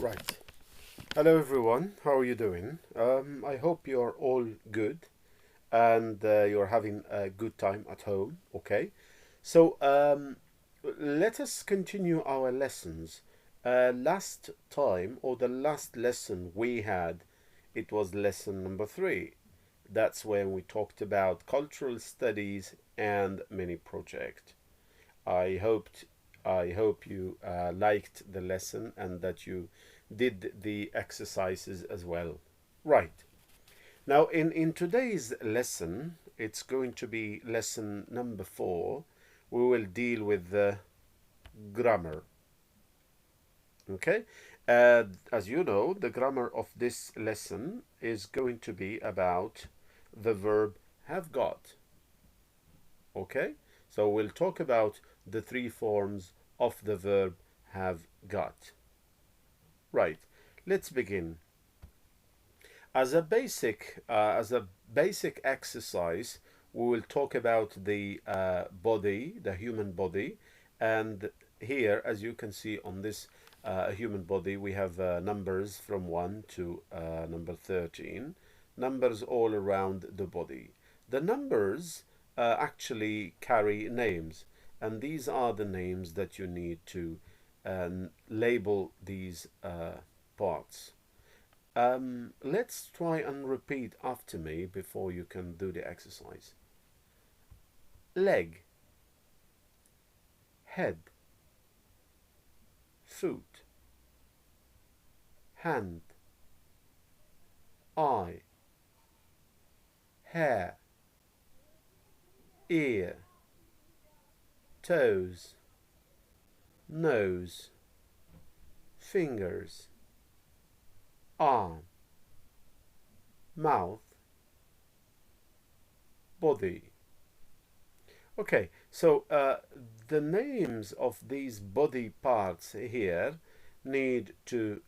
Right. Hello everyone. How are you doing? I hope you're all good and you're having a good time at home. Okay. So let us continue our lessons. Last time, or the last lesson we had, it was lesson number 3. That's when we talked about cultural studies and mini project. I hoped I hope you liked the lesson and that you did the exercises as well. Right. Now in today's lesson, it's going to be lesson number 4. We will deal with the grammar. Okay? As you know, the grammar of this lesson is going to be about the verb have got. Okay, so we'll talk about the 3 forms of the verb have got. Right, let's begin. As a basic exercise, we will talk about the body, the human body, and here, as you can see on this human body, we have numbers from 1 to number 13, numbers all around the body. The numbers actually carry names, and these are the names that you need to label these parts. Let's try and repeat after me before you can do the exercise. Leg, head, foot, hand, eye, hair, ear, toes, nose, fingers, arm, mouth, body. Okay, so the names of these body parts here need to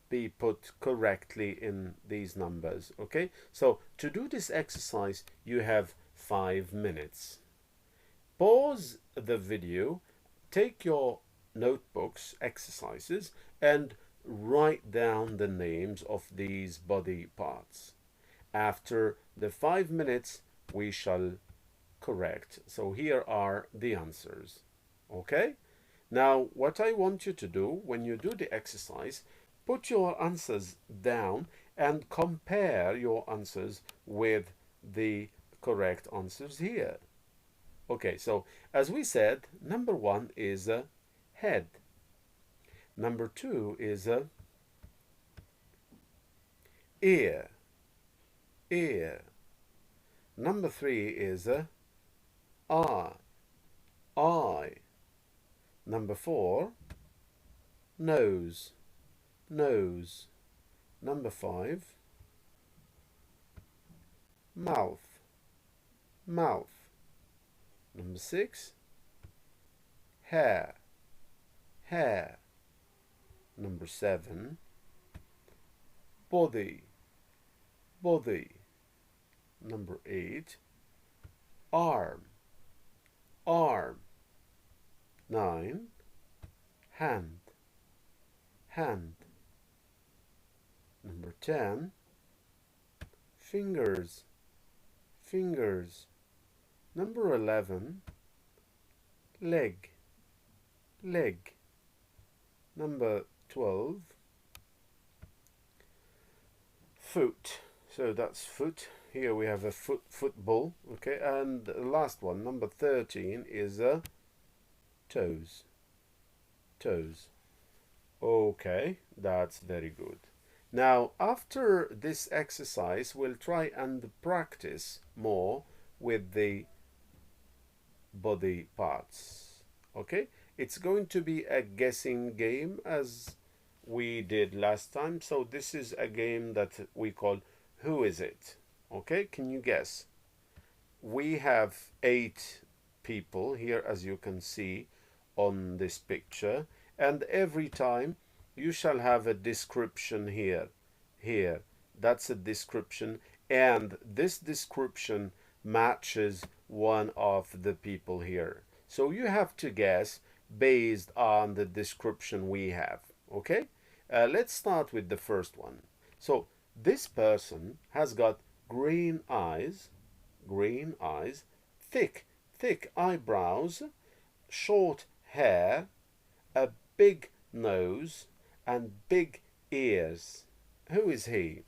be put correctly in these numbers. Okay, so to do this exercise, you have 5 minutes. Pause the video, take your notebooks, exercises, and write down the names of these body parts. After the 5 minutes, we shall correct. So here are the answers. Okay? Now, what I want you to do when you do the exercise, put your answers down and compare your answers with the correct answers here. Okay, so as we said, number 1 is a head. Number 2 is a ear. Ear. Number 3 is a eye. Eye. Number 4, nose. Nose. Number 5, mouth. Mouth. Number 6, hair. Hair. Number 7, body. Body. Number 8, arm. Arm. 9, hand. Hand. Number 10, fingers. Fingers. Number 11, leg. Leg. Number 12, foot. So that's foot. Here we have a football. Okay, and the last one, number 13, is a toes. Toes. Okay, that's very good. Now, after this exercise, we'll try and practice more with the body parts. Okay, it's going to be a guessing game as we did last time. So this is a game that we call Who Is It? Okay, can you guess? We have 8 people here, as you can see on this picture, and every time you shall have a description here. Here, that's a description, and this description matches one of the people here. So you have to guess based on the description we have. Okay, Let's start with the first one. So this person has got green eyes, thick eyebrows, short hair, a big nose, and big ears. Who is he?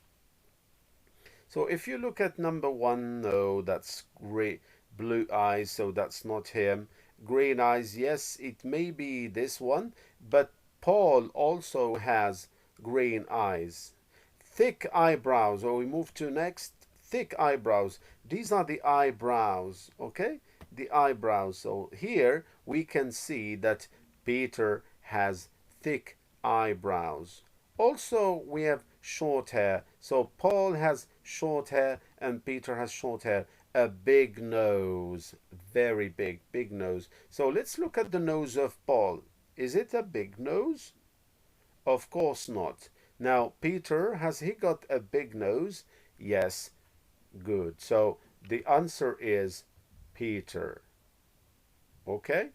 So if you look at number one, no, that's great. Blue eyes, so that's not him. Green eyes, yes, it may be this one, but Paul also has green eyes. Thick eyebrows, or we move to next. Thick eyebrows. These are the eyebrows, okay? The eyebrows. So here we can see that Peter has thick eyebrows. Also, we have short hair. So Paul has short hair and Peter has short hair. A big nose, very big, big nose. So let's look at the nose of Paul. Is it a big nose? Of course not. Now, Peter, has he got a big nose? Yes, good. So the answer is Peter. Okay?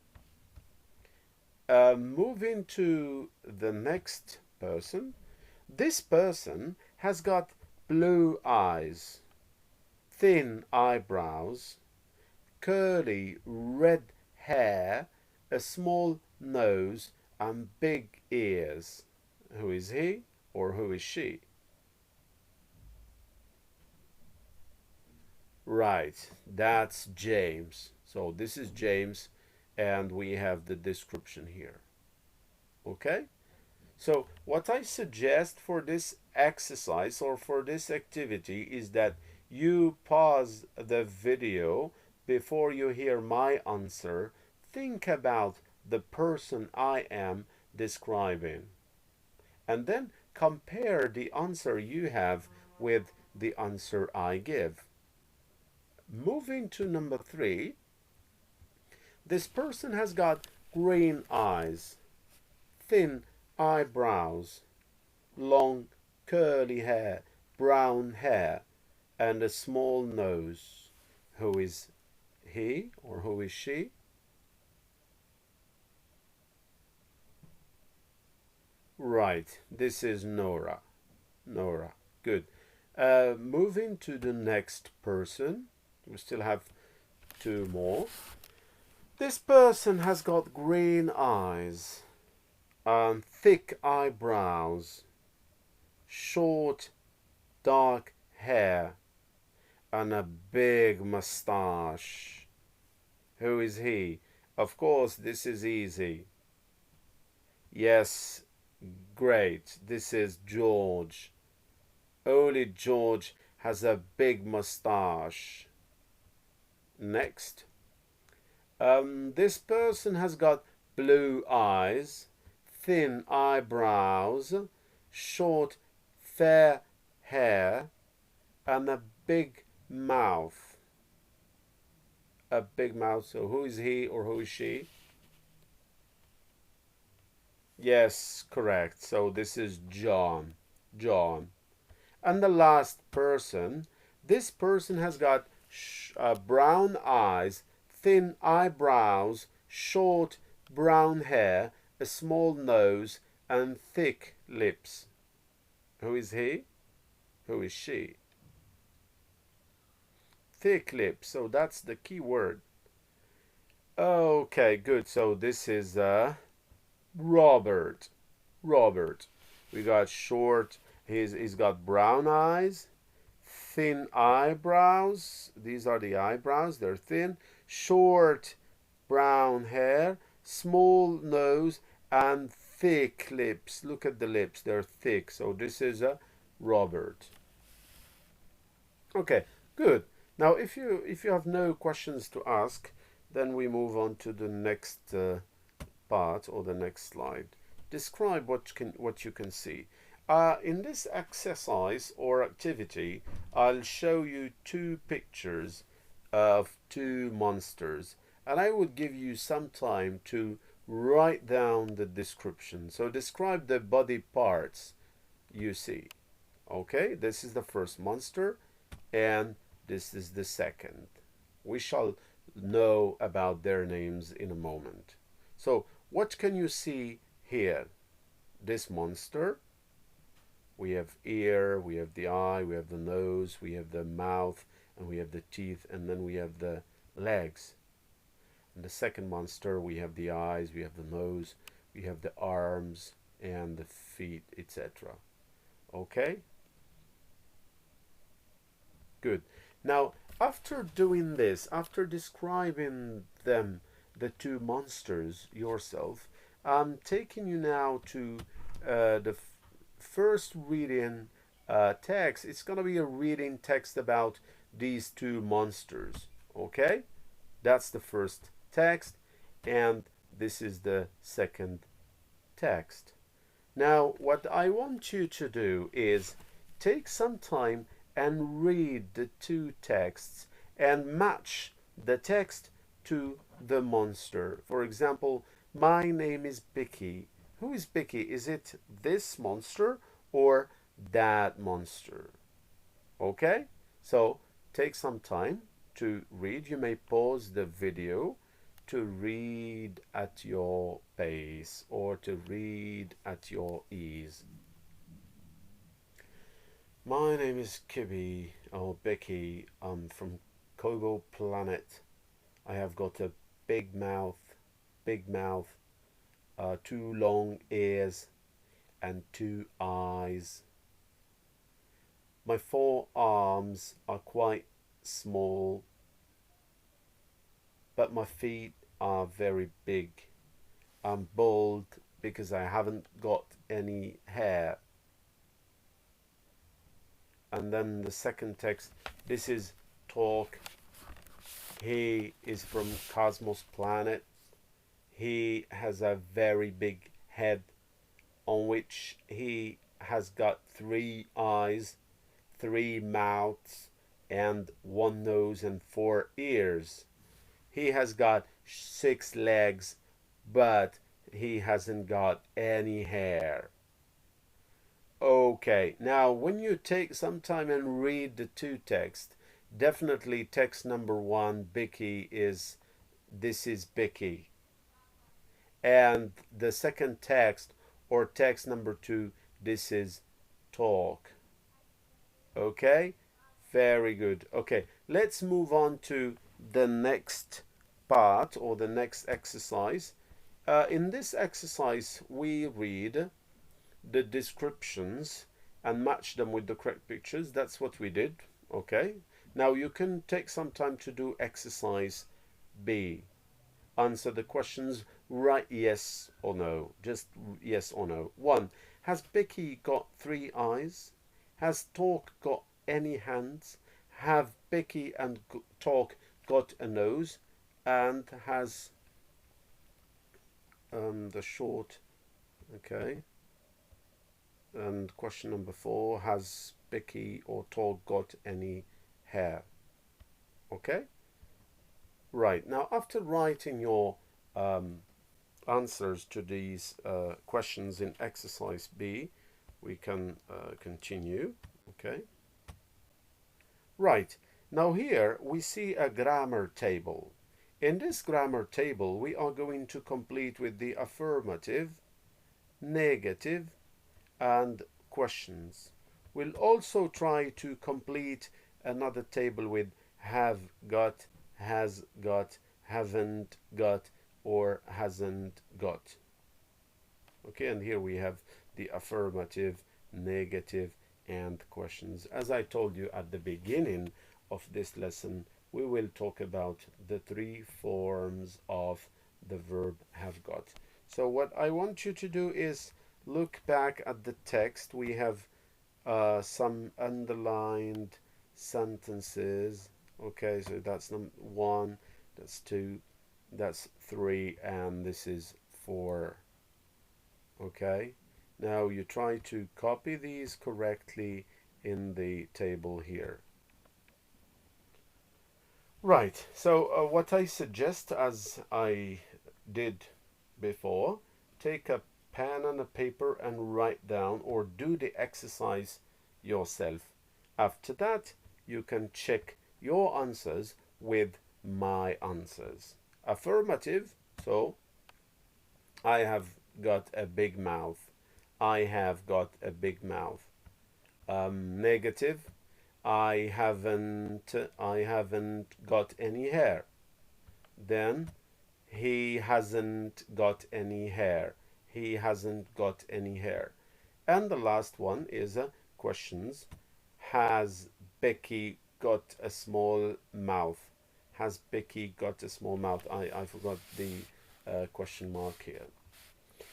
Moving to the next person. This person has got blue eyes, thin eyebrows, curly red hair, a small nose, and big ears. Who is he or who is she? Right, that's James. So this is James, and we have the description here. Okay? So what I suggest for this exercise or for this activity is that you pause the video before you hear my answer. Think about the person I am describing, and then compare the answer you have with the answer I give. Moving to number 3, this person has got green eyes, thin eyebrows, long curly hair, brown hair, and a small nose. Who is he or who is she? Right, this is Nora. Nora, good. Moving to the next person. We still have 2 more. This person has got green eyes, thick eyebrows, short dark hair, and a big mustache. Who is he? Of course, this is easy. Yes, great. This is George. Only George has a big mustache. Next. This person has got blue eyes, thin eyebrows, short fair hair, and a big mouth. A big mouth. So who is he or who is she? Yes, correct. So this is John. John. And the last person, this person has got brown eyes, thin eyebrows, short brown hair, a small nose, and thick lips. Who is he? Who is she? Thick lips. So that's the key word. Okay, good. So this is Robert. Robert. We got short. He's got brown eyes, thin eyebrows. These are the eyebrows. They're thin. Short brown hair, small nose, and thick lips. Look at the lips. They're thick. So this is a Robert. Okay, good. Now, if you have no questions to ask, then we move on to the next part or the next slide. Describe what you can see. In this exercise or activity, I'll show you 2 pictures of 2 monsters, and I would give you some time to write down the description. So describe the body parts you see. Okay, this is the first monster, and this is the second. We shall know about their names in a moment. So what can you see here? This monster, We have ear, we have the eye, we have the nose, we have the mouth, and we have the teeth, and then we have the legs. In the second monster, we have the eyes, we have the nose, we have the arms, and the feet, etc. Okay? Good. Now, after doing this, after describing them, the two monsters, yourself, I'm taking you now to the first reading text. It's going to be a reading text about these two monsters. Okay? That's the first text, and this is the second text. Now, what I want you to do is take some time and read the two texts and match the text to the monster. For example, my name is Bicky. Who is Bicky? Is it this monster or that monster? Okay? So take some time to read. You may pause the video to read at your pace or to read at your ease. My name is Kibby, or Becky. I'm from Kobo Planet. I have got a big mouth, two long ears, and two eyes. My forearms are quite small, but my feet are very big. I'm bald because I haven't got any hair. And then the second text, this is Talk. He is from Cosmos Planet. He has a very big head on which he has got 3 eyes, 3 mouths, and 1 nose and 4 ears. He has got 6 legs, but he hasn't got any hair. Okay, now when you take some time and read the two texts, definitely text number 1, Bicky, is this is Bicky. And the second text, or text number 2, this is Talk. Okay, very good. Okay, let's move on to the next part or the next exercise. In this exercise, we read the descriptions and match them with the correct pictures. That's what we did. Okay, now you can take some time to do exercise B. Answer the questions, write yes or no, just yes or no. 1, has Becky got 3 eyes? Has Talk got any hands? Have Becky and Talk got a nose? And has the short, okay. And question number 4, has Becky or Talk got any hair? Okay? Right, now after writing your answers to these questions in exercise B, we can continue. Okay? Right, now here we see a grammar table. In this grammar table, we are going to complete with the affirmative, negative, and questions. We'll also try to complete another table with have got, has got, haven't got, or hasn't got. Okay, and here we have the affirmative, negative, and questions. As I told you at the beginning of this lesson, we will talk about the 3 forms of the verb have got. So what I want you to do is look back at the text. We have some underlined sentences. Okay, so that's 1, that's 2, that's 3, and this is 4. Okay, now you try to copy these correctly in the table here. Right, so what I suggest, as I did before, take a pen and a paper and write down or do the exercise yourself. After that, you can check your answers with my answers. Affirmative, so I have got a big mouth. I have got a big mouth. Negative, I haven't got any hair. Then he hasn't got any hair. He hasn't got any hair. And the last one is questions. Has Becky got a small mouth? Has Becky got a small mouth? I forgot the question mark here.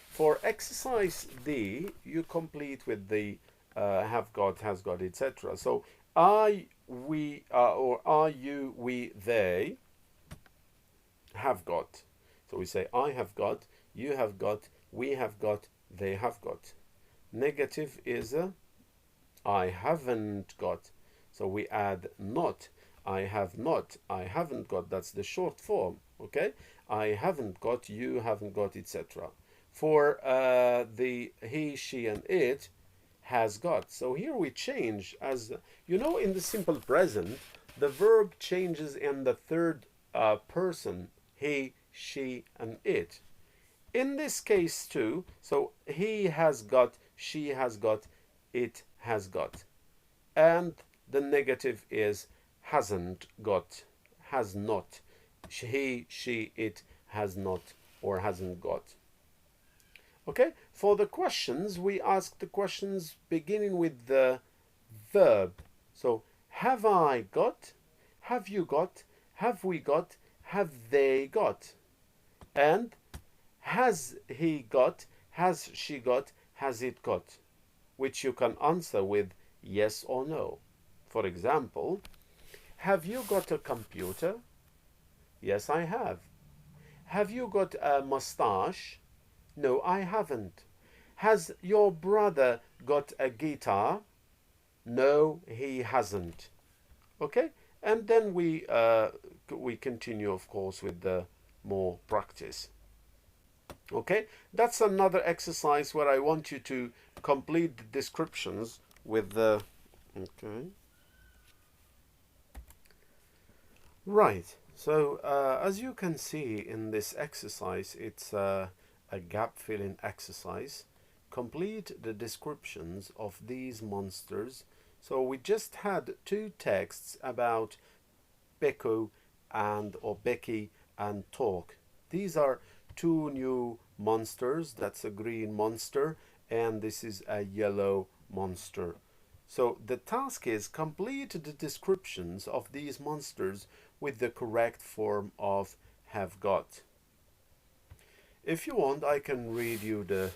For exercise D, you complete with the have got, has got, etc. So or are you, we, they have got. So we say I have got, you have got, we have got, they have got. Negative is I haven't got. So we add not. I have not. I haven't got. That's the short form. Okay. I haven't got. You haven't got, etc. For the he, she, and it has got. So here we change, as you know, in the simple present, the verb changes in the third person. He, she, and it. In this case too, so he has got, she has got, it has got. And the negative is hasn't got, has not. He, she, it has not or hasn't got. Okay, for the questions, we ask the questions beginning with the verb. So, have I got? Have you got? Have we got? Have they got? And has he got? Has she got? Has it got? Which you can answer with yes or no. For example, have you got a computer? Yes, I have. Have you got a mustache? No, I haven't. Has your brother got a guitar? No, he hasn't. Okay, and then we continue, of course, with the more practice. Okay, that's another exercise where I want you to complete the descriptions with the. Okay. Right. So as you can see in this exercise, it's a gap filling exercise. Complete the descriptions of these monsters. So we just had two texts about Beko and or Becky and Talk. These are two new monsters. That's a green monster and this is a yellow monster. So the task is complete the descriptions of these monsters with the correct form of have got. If you want, I can read you the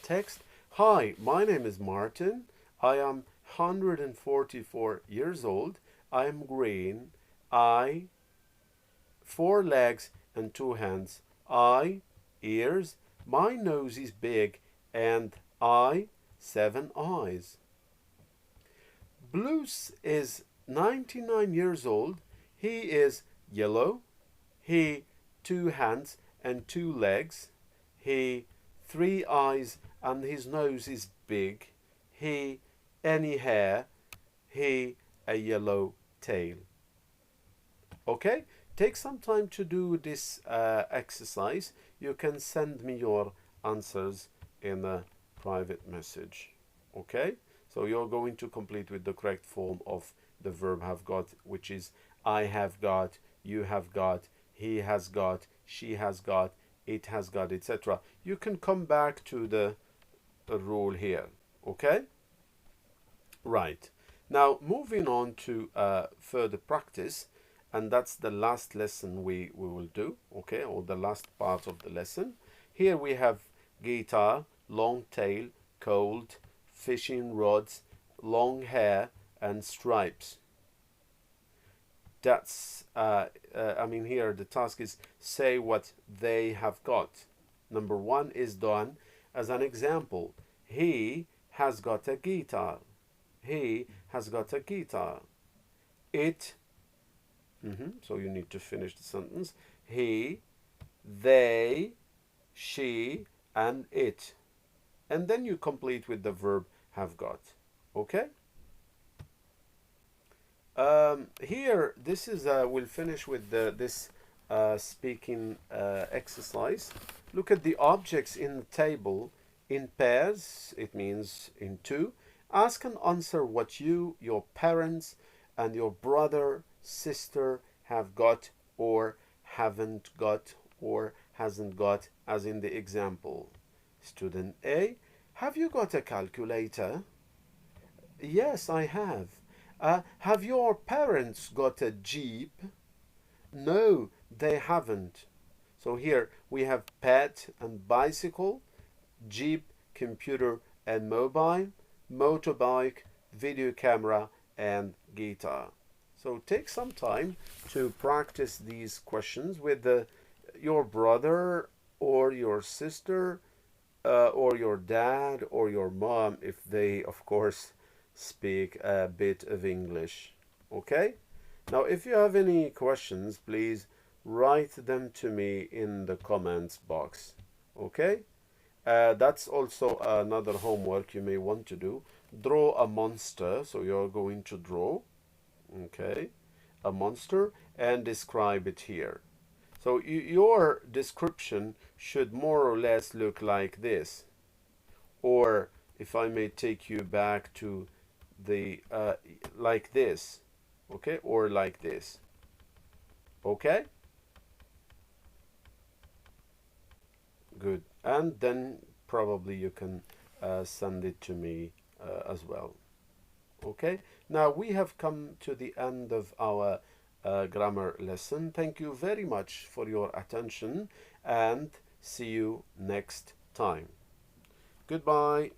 text. Hi, my name is Martin. I am 144 years old. I am green. I, 4 legs and 2 hands. I, ears. My nose is big. And I, 7 eyes. Blues is 99 years old. He is yellow. He, 2 hands and 2 legs. He, 3 eyes and his nose is big. He, any hair. He, a yellow tail. Okay, take some time to do this exercise. You can send me your answers in a private message. Okay, so you're going to complete with the correct form of the verb have got, which is I have got, you have got, he has got, she has got, it has got, etc. You can come back to the rule here. Okay, right. Now moving on to further practice, and that's the last lesson we will do. Okay, or the last part of the lesson. Here we have guitar, long tail, cold, fishing rods, long hair, and stripes. That's I mean, here the task is say what they have got. Number 1 is done. As an example, he has got a guitar. He has got a guitar. It, so you need to finish the sentence. He, they, she, and it. And then you complete with the verb have got. Okay? Here, this is we'll finish with this speaking exercise. Look at the objects in the table in pairs. It means in two, Ask and answer what you, your parents, and your brother, sister have got or haven't got or hasn't got, as in the example. Student A, have you got a calculator? Yes, I have. Have your parents got a Jeep? No, they haven't. So here we have pet and bicycle, Jeep, computer and mobile, motorbike, video camera, and guitar. So take some time to practice these questions with your brother or your sister or your dad or your mom if they, of course, speak a bit of English. Okay? Now, if you have any questions, please write them to me in the comments box. Okay? That's also another homework you may want to do. Draw a monster. So you're going to draw, okay, a monster and describe it here. So your description should more or less look like this. Or if I may take you back to the like this, okay, or like this, okay. Good. And then probably you can send it to me as well. Okay. Now we have come to the end of our grammar lesson. Thank you very much for your attention and see you next time. Goodbye.